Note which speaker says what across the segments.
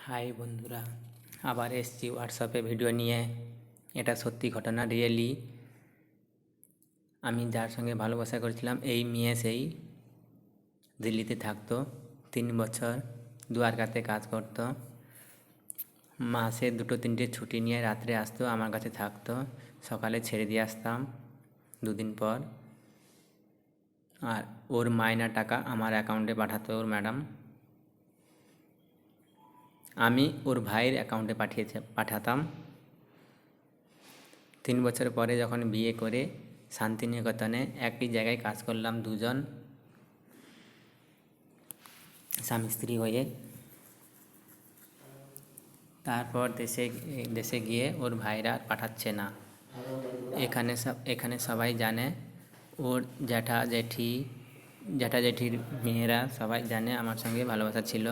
Speaker 1: High বন্ধুরা, আবার এসছি হোয়াটসঅ্যাপে ভিডিও নিয়ে। এটা সত্যি ঘটনা, রিয়েলি। আমি যার সঙ্গে ভালোবাসা করেছিলাম, এই মেয়ে সেই দিল্লিতে থাকতো 3 বছর, দুয়ারকাতে কাজ করতো। মাসে 2-3টে ছুটি নিয়ে রাত্রে আসতো, আমার কাছে থাকতো। সকালে ছেড়ে দিয়ে আসতাম 2 দিন পর। আর ওর মাইনা টাকা আমার অ্যাকাউন্টে পাঠাতো ওর ম্যাডাম। আমি ওর ভাইয়ের অ্যাকাউন্টে পাঠাতাম। 3 বছর পরে যখন বিয়ে করে শান্তিনিকেতনে একই জায়গায় কাজ করলাম দুজন, স্বামী স্ত্রী হয়ে। তারপর দেশে গিয়ে ওর ভাইরা পাঠাচ্ছে না। এখানে সবাই জানে, ওর জ্যাঠির মেয়েরা সবাই জানে আমার সঙ্গে ভালোবাসা ছিল।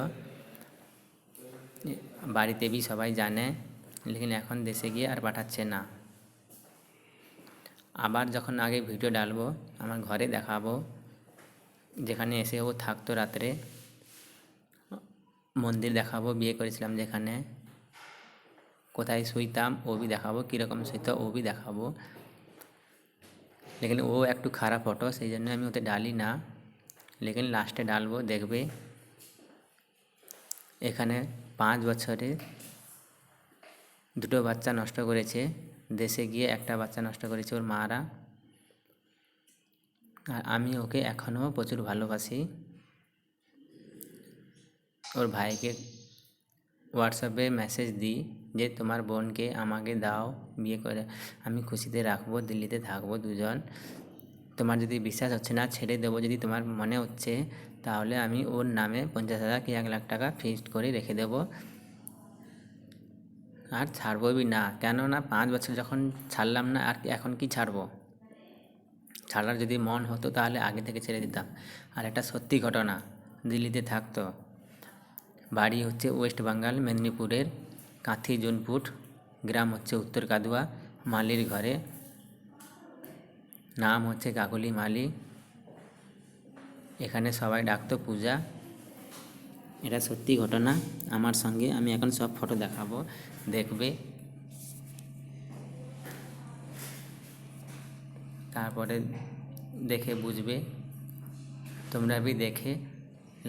Speaker 1: বাড়িতে भी সবাই জানে, লেকিন এখন দেশে গিয়ে আর পাঠাচ্ছে না। আবার যখন আগে ভিডিও ডালবো, আমার ঘরে দেখাবো, যেখানে এসে ও থাকতো রাত্রে। মন্দির দেখাবো, বিয়ে করেছিলাম যেখানে, কোথায় শুইতাম ও भी দেখাবো, কীরকম শুইতো ও भी দেখাবো। লেকিন ও একটু খারাপ ফটো, সেই জন্য আমি ওতে ডালি না, লেকিন লাস্টে ডালবো, দেখবে। এখানে 5 বছরে 2টো বাচ্চা নষ্ট করেছে, দেশে গিয়ে একটা বাচ্চা নষ্ট করেছে ওর মারা। আর আমি ওকে এখনও প্রচুর ভালোবাসি। ওর ভাইকে হোয়াটসঅ্যাপে মেসেজ দিই যে তোমার বোনকে আমাকে দাও, বিয়ে করে আমি খুশিতে রাখবো, দিল্লিতে থাকবো দুজন। তোমার যদি বিশ্বাস হচ্ছে না, ছেড়ে দেবো। যদি তোমার মনে হচ্ছে, তাহলে আমি ওর নামে 50,000 কি 1 লাখ টাকা ফিক্সড করে রেখে দেবো। আর ছাড়বো भी না, কেননা 5 বছর যখন ছাড়লাম না, আর এখন কি ছাড়বো? ছাড়ার যদি মন হতো তাহলে আগে থেকে ছেড়ে দিতাম। আর একটা সত্যি ঘটনা, দিল্লিতে থাকতো, বাড়ি হচ্ছে ওয়েস্ট বেঙ্গল মেদিনীপুরের কাঁথি জুনপুর, গ্রাম হচ্ছে উত্তর কাদুয়া, মালির ঘরে, নাম হচ্ছে কাকলি মালি। এখানে সবাই ডাকতো পূজা। এটা সত্যি ঘটনা আমার সঙ্গে। আমি এখন সব ফটো দেখাবো, দেখবে। তারপরে দেখে বুঝবে। তোমরা भी দেখে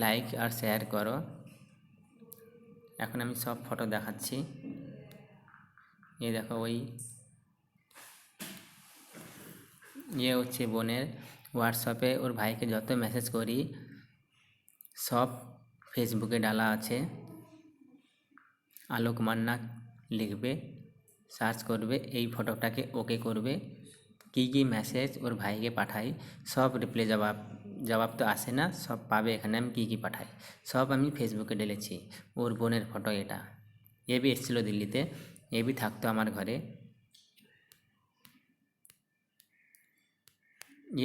Speaker 1: লাইক আর শেয়ার করো। এখন আমি সব ফটো দেখাচ্ছি। এই দেখো, হচ্ছে বোনের হোয়াটসঅ্যাপে ওর ভাইকে যত মেসেজ করি সব ফেসবুকে ডালা আছে। আলোক মান্না লিখবে, সার্চ করবে, এই ফটোটাকে ওকে করবে। কী মেসেজ ওর ভাইকে পাঠাই, সব রিপ্লাই জবাব তো আসে না, সব পাবে এখানে আমি কী পাঠাই। সব আমি ফেসবুকে ঢেলেছি। ওর বোনের ফটো এটা। এ भी এসেছিলো দিল্লিতে, এ भी থাকতো আমার ঘরে।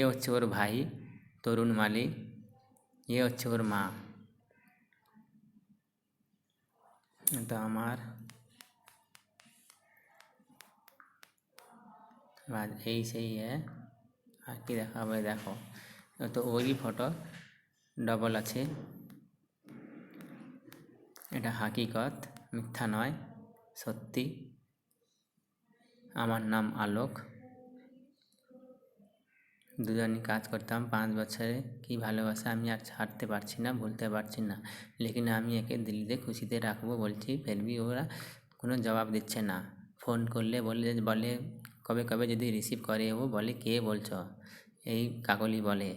Speaker 1: হচ্ছে ওর ভাই তরুণ মালি, হচ্ছে ওর মা। তো আমার এই সেই আর কি দেখাবে, দেখো। তো ওই ফটো ডবল আছে। এটা হাকিকত, মিথ্যা নয়, সত্যি। আমার নাম আলোক। দুজনই কাজ করতাম 5 বছরে। কি ভালোবাসা, আমি আর ছাড়তে পারছি না, ভুলতে পারছি না। লেকিন আমি একে দিল্লিতে খুশিতে রাখবো বলছি, ফির भी ওরা কোনো জবাব দিচ্ছে না। ফোন করলে বলে কবে কবে যদি রিসিভ করে, ও বলে কে বলছো, এই কাকলি বলে।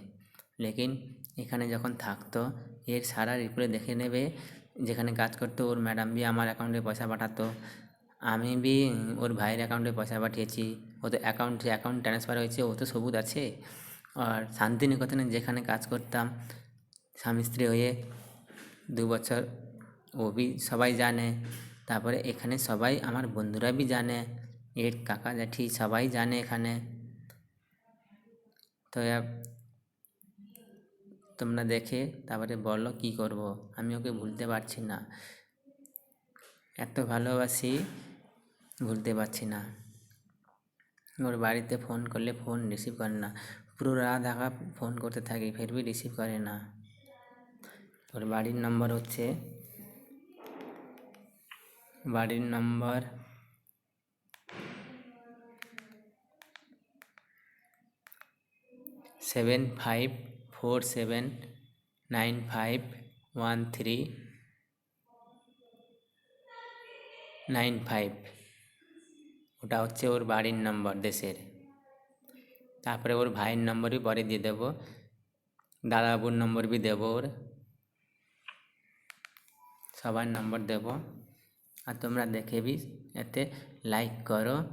Speaker 1: লেকিন এখানে যখন থাকতো, এর সারা রিপ্লাই দেখে নেবে। যেখানে কাজ করতো ওর ম্যাডাম भी আমার অ্যাকাউন্টে পয়সা পাঠাতো, আমি भी ওর ভাইয়ের অ্যাকাউন্টে পয়সা পাঠিয়েছি। ও তো অ্যাকাউন্ট ট্রান্সফার হয়েছে, ও তো সবুত আছে। আর শান্তিনিকেতনে যেখানে কাজ করতাম স্বামী স্ত্রী হয়ে 2 বছর, ও भी সবাই জানে। তারপরে এখানে সবাই আমার বন্ধুরা भी জানে, এর কাকা জ্যাঠি সবাই জানে এখানে। তো তোমরা দেখে তারপরে বলো কী করব। আমি ওকে ভুলতে পারছি না, এত ভালোবাসি, ভুলতে পারছি না। ওর বাড়িতে ফোন করলে ফোন রিসিভ করে না, পুরো রাত আগা ফোন করতে থাকি, ফির भी রিসিভ করে না। ওর বাড়ির নম্বর হচ্ছে বাড়ির নম্বর 7547951395। ওটা হচ্ছে ওর বাড়ির নম্বর দেশের। তারপরে ওর ভাইয়ের নম্বরই পরে দিয়ে দেবো, দাদাবাবুর নম্বর भी দেবো, ওর সবার নম্বর দেবো। আর তোমরা দেখে भी এতে লাইক করো,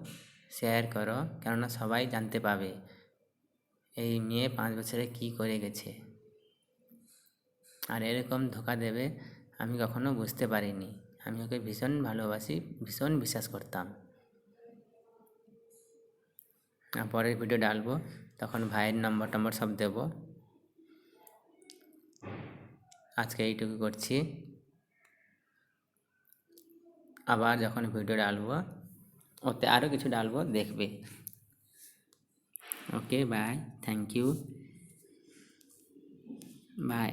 Speaker 1: শেয়ার করো, কেননা সবাই জানতে পাবে এই মেয়ে 5 বছরে কী করে গেছে। আর এরকম ধোকা দেবে আমি কখনো বুঝতে পারিনি। আমি ওকে ভীষণ ভালোবাসি, ভীষণ বিশ্বাস করতাম। আর পরের ভিডিও ডালবো, তখন ভাইয়ের নম্বর টম্বর সব দেবো। আজকে এইটুকু করছি, আবার যখন ভিডিও ডালবো ওতে আরও কিছু ডালবো, দেখবে। ওকে, বাই, থ্যাংক ইউ, বাই।